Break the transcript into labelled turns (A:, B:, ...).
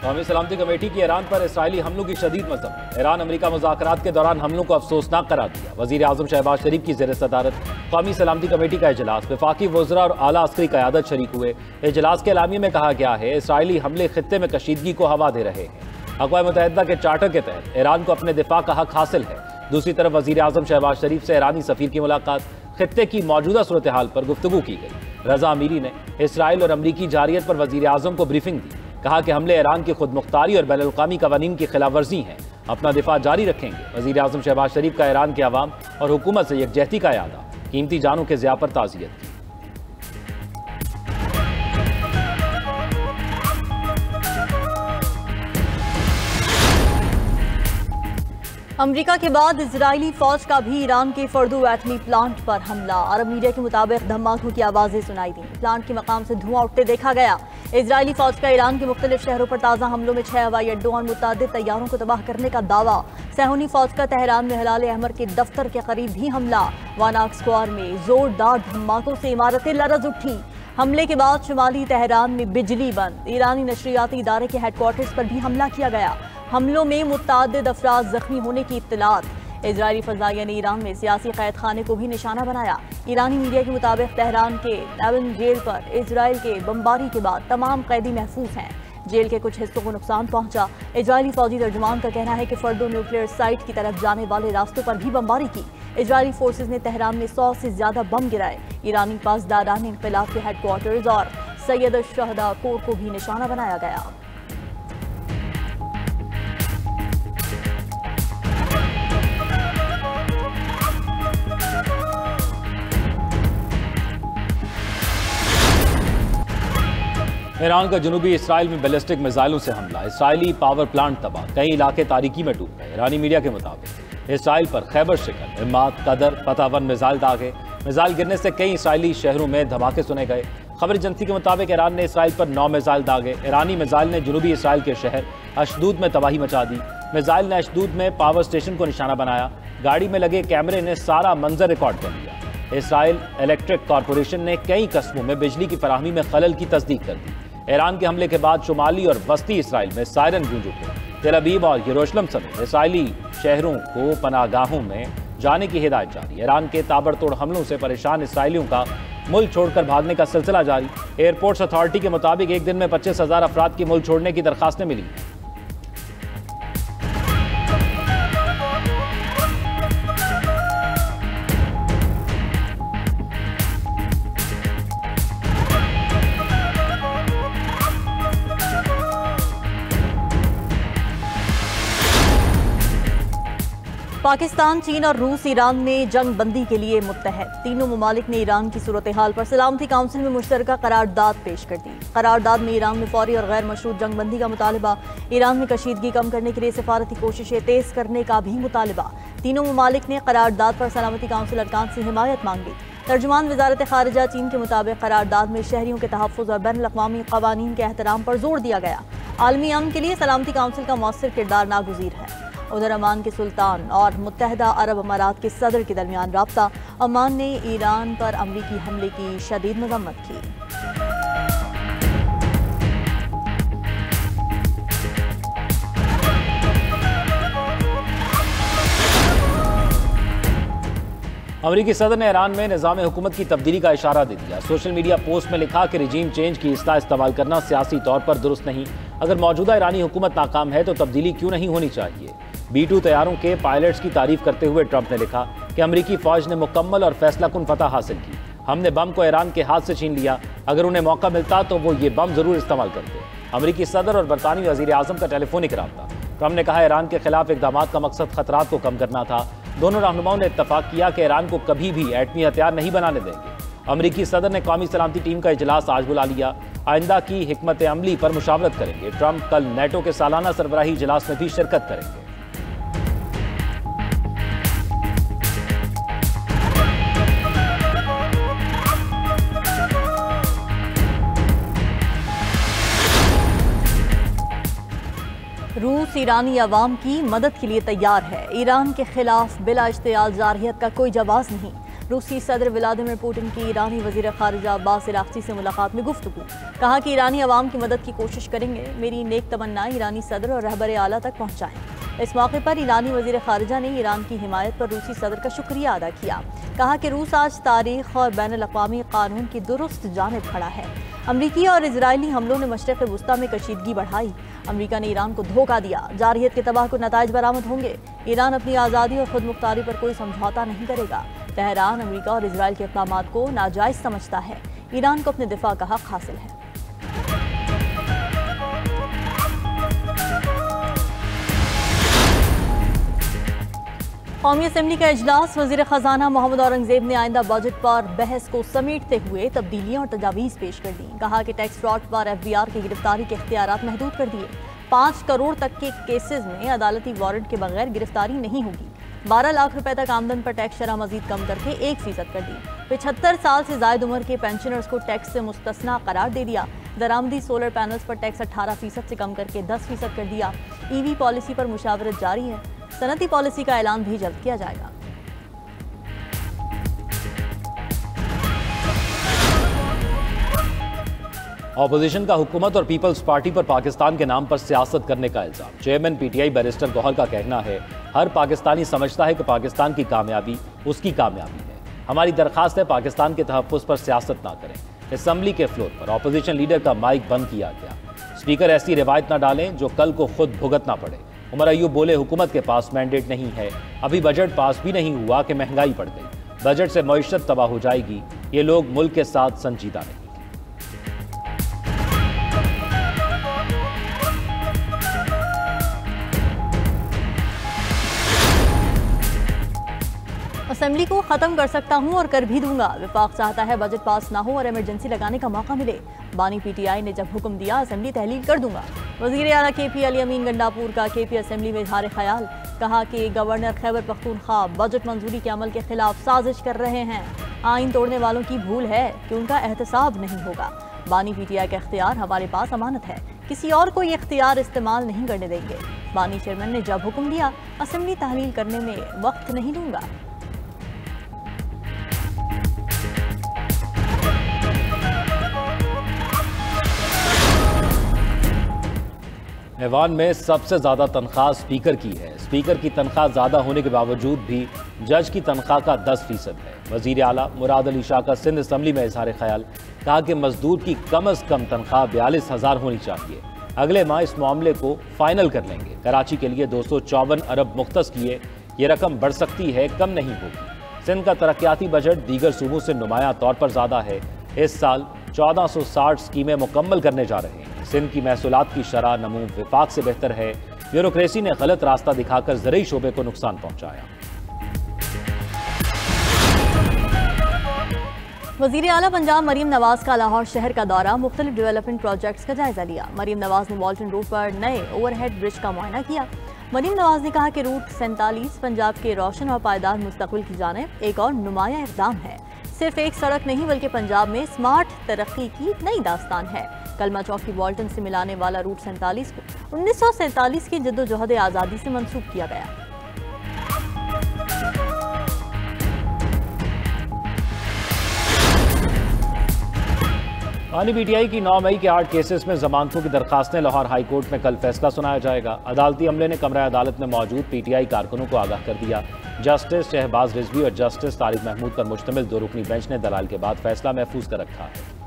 A: कौमी सलामती कमेटी की ईरान पर इसराइली हमलों की शदीद मजम्मत। ईरान अमेरिका मुज़ाकरात के दौरान हमलों को अफसोसनाक करार दिया। वज़ीर आज़म शहबाज शरीफ की ज़ेर सदारत कौमी सलामती कमेटी का इजलास, वफाकी वज़रा और आला अस्करी क़यादत शरीक हुए। इजलास के एलामिये में कहा गया है इसराइली हमले खित्ते में कशीदगी को हवा दे रहे हैं। अक़वाम मुत्तहिदा के चार्टर के तहत ईरान को अपने दिफा का हक हासिल है। दूसरी तरफ वज़ीर आज़म शहबाज शरीफ से ईरानी सफ़ीर की मुलाकात, खित्ते की मौजूदा सूरत हाल पर गुफ्तगू की गई। रज़ा अमीरी ने इसराइल और अमरीकी जारियत पर वज़ीर आज़म को ब्रीफिंग दी। कहा कि हमले ईरान की खुद मुख्तारी और बैनुल-अक़वामी कवानीन की खिलाफ वर्जी हैं, अपना दिफा जारी रखेंगे। वज़ीर आज़म शहबाज शरीफ का ईरान के अवाम और हुकूमत से यकजहती का यादा, कीमती जानों के ज़िया पर ताज़ियत की।
B: अमेरिका के बाद इजरायली फौज का भी ईरान के फर्दो एटमी प्लांट पर हमला। अरब मीडिया के मुताबिक धमाकों की आवाजें सुनाई दी। प्लांट के मकाम से धुआं उठते देखा गया। इजरायली फौज का ईरान के मुख्तलिफ शहरों पर ताज़ा हमलों में 6 हवाई अड्डों और मुतअद्दिद तैयारों को तबाह करने का दावा। सहूनी फौज का तेहरान में हिलाल अहमर के दफ्तर के करीब भी हमला। वानाक स्क्वार में जोरदार धमाकों से इमारतें लरज उठी। हमले के बाद शुमाली तेहरान में बिजली बंद। ईरानी नशरियाती इदारे के हेडक्वार्टर्स पर भी हमला किया गया। हमलों में मुतअद्दिद अफराद जख्मी होने की इत्तलात। इजरायली फज़ाइया ने ईरान में सियासी कैद खाने को भी निशाना बनाया। ईरानी मीडिया के मुताबिक तेहरान के एवन जेल पर इजराइल के बमबारी के बाद तमाम कैदी महफूज हैं। जेल के कुछ हिस्सों को नुकसान पहुंचा। इजरायली फौजी तर्जुमान का कहना है कि फर्दो न्यूक्लियर साइट की तरफ जाने वाले रास्तों पर भी बमबारी की। इजरायली फोर्सेज ने तेहरान में 100 से ज्यादा बम गिराए। ईरानी पासदारान इनक़िलाब के हेडक्वार्टर्स और सैयद शहदा कोर को भी निशाना बनाया गया।
A: ईरान का जनूबी इसराइल में बैलिस्टिक मिसाइलों से हमला। इसराइली पावर प्लांट तबाह, कई इलाके तारीकी में डूब गए। ईरानी मीडिया के मुताबिक इसराइल पर खैबर शिकन, इम्मात, कदर, फतावन मिसाइल दागे। मिसाइल गिरने से कई इसराइली शहरों में धमाके सुने गए। खबर एजेंसी के मुताबिक ईरान ने इसराइल पर 9 मिसाइल दागे। ईरानी मिसाइल ने जनूबी इसराइल के शहर अशदूद में तबाही मचा दी। मिसाइल ने अशदूद में पावर स्टेशन को निशाना बनाया। गाड़ी में लगे कैमरे ने सारा मंजर रिकॉर्ड कर लिया। इसराइल इलेक्ट्रिक कॉरपोरेशन ने कई कस्बों में बिजली की फराहमी में खलल की तस्दीक कर दी। ईरान के हमले के बाद शुमाली और वस्ती इसराइल में सायरन गूंज उठे। तेल अवीव और यरूशलेम समेत इसराइली शहरों को पनाहगाहों में जाने की हिदायत जारी। ईरान के ताबड़तोड़ हमलों से परेशान इसराइलियों का मुल्क छोड़कर भागने का सिलसिला जारी। एयरपोर्ट्स अथॉरिटी के मुताबिक एक दिन में 25,000 अफराद की मुल्क छोड़ने की दरखास्तें मिली।
B: पाकिस्तान, चीन और रूस ईरान में जंग बंदी के लिए मुत्तहद। तीनों ममालिक ने ईरान की सूरत हाल पर सलामती काउंसिल में मुश्तरका करारदाद पेश कर दी। करारदाद में ईरान में फौरी और गैर मशरूत जंग बंदी का मुतालबा, ईरान में कशीदगी कम करने के लिए सफारती कोशिशें तेज करने का भी मुतालबा। तीनों ममालिक ने करारदाद पर सलामती काउंसिल अरकान से हिमायत मांगी। तर्जुमान वजारत खारिजा चीन के मुताबिक करारदाद में शहरियों के तहफ़्फ़ुज़ और बैनुल-अक़वामी क़वानीन के एहतराम पर जोर दिया गया। आलमी अमन के लिए सलामती काउंसिल का मौसर किरदार नागुज़ीर है। उधर अमान के सुल्तान और मुत्तहदा अरब अमारात के सदर के दरमियान राब्ता। अमान ने ईरान पर अमरीकी हमले की शदीद मज़म्मत की।
A: अमरीकी सदर ने ईरान में निज़ाम हुकूमत की तब्दीली का इशारा दे दिया। सोशल मीडिया पोस्ट में लिखा कि रिजीम चेंज की इस्लाह इस्तेमाल करना सियासी तौर पर दुरुस्त नहीं। अगर मौजूदा ईरानी हुकूमत नाकाम है तो तब्दीली क्यों नहीं होनी चाहिए। B-2 तैयारों के पायलट्स की तारीफ करते हुए ट्रंप ने लिखा कि अमरीकी फौज ने मुकम्मल और फैसलाकुन फतह हासिल की। हमने बम को ईरान के हाथ से छीन लिया। अगर उन्हें मौका मिलता तो वो ये बम जरूर इस्तेमाल करते। अमरीकी सदर और बरतानवी वज़ीर आज़म का टेलीफोनिक राब्ता। ट्रंप ने कहा ईरान के खिलाफ इक़दामात का मकसद खतरात को कम करना था। दोनों रहनुमाओं ने इत्तफाक किया कि ईरान को कभी भी एटमी हथियार नहीं बनाने देंगे। अमरीकी सदर ने कौमी सलामती टीम का इजलास आज बुला लिया। आइंदा की हिकमत अमली पर मुशावरत करेंगे। ट्रंप कल नेटो के सालाना सरबराही इजलास में भी शिरकत करेंगे।
B: रूस ईरानी अवाम की मदद के लिए तैयार है। ईरान के खिलाफ बिला इश्तियाल जारहियत का कोई जवाब नहीं। रूसी सदर व्लादिमीर पुतिन की ईरानी वजीर खारिजा अब्बास अराग़ची से मुलाकात में गुफ्तगू। कहा कि ईरानी अवाम की मदद की कोशिश करेंगे। मेरी नेक तमन्नाएं ईरानी सदर और रहबर आला तक पहुँचाएं। इस मौके पर ईरानी वजीर खारिजा ने ईरान की हिमायत पर रूसी सदर का शुक्रिया अदा किया। कहा कि रूस आज तारीख और बैनुल अक़वामी कानून की दुरुस्त जानिब खड़ा है। अमरीकी और इजरायली हमलों ने मशरिक़ वुस्ता में कशीदगी बढ़ाई। अमरीका ने ईरान को धोखा दिया। जारहियत के तबाहकुन नताइज बरामद होंगे। ईरान अपनी आज़ादी और खुद मुख्तारी पर कोई समझौता नहीं करेगा। तेहरान अमरीका और इजराइल के इक़दामात को नाजायज़ समझता है। ईरान को अपने दिफा का हक हासिल है। कौमी असम्बली का इजलास। वज़ीर ख़जाना मोहम्मद औरंगज़ेब ने आइंदा बजट पर बहस को समेटते हुए तब्दीलियाँ और तजावीज़ पेश कर दी। कहा कि टैक्स फ्रॉड पर FBR की गिरफ्तारी के इख्तियारात महदूद कर दिए। 5 करोड़ तक के केसेस में अदालती वारंट के बगैर गिरफ्तारी नहीं होगी। 12 लाख रुपए तक आमदन पर टैक्स शरह मजीद कम करके 1% कर दी। 75 साल से जायद उम्र के पेंशनर्स को टैक्स से मुस्तस्ना करार दे दिया। दरामदी सोलर पैनल्स पर टैक्स 18% से कम करके 10% कर दिया। EV पॉलिसी पर मुशावरत जारी है। सनती पॉलिसी का ऐलान भी जल्द किया जाएगा।
A: ऑपोजिशन का हुकूमत और पीपल्स पार्टी पर पाकिस्तान के नाम पर सियासत करने का इल्जाम। चेयरमैन PTI बैरिस्टर गौहर का कहना है, हर पाकिस्तानी समझता है कि पाकिस्तान की कामयाबी उसकी कामयाबी है। हमारी दरखास्त है पाकिस्तान के तहफ़्फ़ुज़ पर सियासत ना करें। असम्बली के फ्लोर पर ऑपोजिशन लीडर का माइक बंद किया गया। स्पीकर ऐसी रिवायत ना डालें जो कल को खुद भुगतना पड़े। उमर अयूब बोले, हुकूमत के पास मैंडेट नहीं है। अभी बजट पास भी नहीं हुआ कि महंगाई बढ़ गई। बजट से मईशत तबाह हो जाएगी। ये लोग मुल्क के साथ संजीदा नहीं।
B: असेंबली को खत्म कर सकता हूं और कर भी दूंगा। विफाक चाहता है बजट पास ना हो और इमरजेंसी लगाने का मौका मिले। बानी PTI ने जब हुक्म दिया असेंबली तहलील कर दूंगा। वज़ीर आला KP अली अमीन गंडापुर का KP असेंबली में इज़हार ख्याल। कहा कि गवर्नर खैबर पख्तूनख्वा बजट मंजूरी के अमल के खिलाफ साजिश कर रहे हैं। आइन तोड़ने वालों की भूल है कि उनका एहतसाब नहीं होगा। बानी PTI का इख्तियार हमारे पास अमानत है। किसी और को ये इख्तियार इस्तेमाल नहीं करने देंगे। बानी चेयरमैन ने जब हुक्म दिया असेंबली तहलील करने में वक्त नहीं दूंगा।
A: ऐवान में सबसे ज़्यादा तनख्वाह स्पीकर की है। स्पीकर की तनख्वाह ज़्यादा होने के बावजूद भी जज की तनख्वाह का 10% है। वज़ीर आला मुराद अली शाह का सिंध असम्बली में इज़हार ख्याल। कहा कि मजदूर की कम अज़ कम तनख्वाह 42,000 होनी चाहिए। अगले माह इस मामले को फाइनल कर लेंगे। कराची के लिए 254 अरब मुख्तस किए। ये रकम बढ़ सकती है, कम नहीं होगी। सिंध का तरक्याती बजट दीगर सूबों से नुमायां तौर पर ज़्यादा है। इस साल 1460 स्कीमें मुकम्मल करने जा रहे हैं। सिंध की महसूलात की शरह नमू विफाक से बेहतर है। ब्यूरोक्रेसी ने गलत रास्ता दिखाकर ज़रूरी शोबे को नुकसान पहुंचाया।
B: वज़ीर आला पंजाब मरीम नवाज का लाहौर शहर का दौरा। मुख्तलिफ डेवलपमेंट प्रोजेक्ट्स का जायजा लिया। मरीम नवाज ने वॉल्टन रोड पर नए ओवरहेड ब्रिज का मुआयना किया। मरीम नवाज ने कहा कि रूट 47 पंजाब के रोशन और पायदार मुस्तकबिल की जानिब एक और नुमाया इक़दाम है। सिर्फ एक सड़क नहीं बल्कि पंजाब में स्मार्ट तरक्की की नई दास्तान है। कलमा चौक की वॉल्टन से मिलाने वाला रूट 47 को 1947 की जद्दोजहद आज़ादी से मंसूब किया गया।
A: बानी PTI की 9 मई के 8 केसेस में जमानतों की दरखास्तें। लाहौर हाई कोर्ट में कल फैसला सुनाया जाएगा। अदालती अमले ने कमरा अदालत में मौजूद PTI कारकुनों को आगाह कर दिया। जस्टिस शहबाज रिजवी और जस्टिस तारिक महमूद पर मुश्तमिल 2 रुकनी बेंच ने दलाल के बाद फैसला महफूज कर रखा है।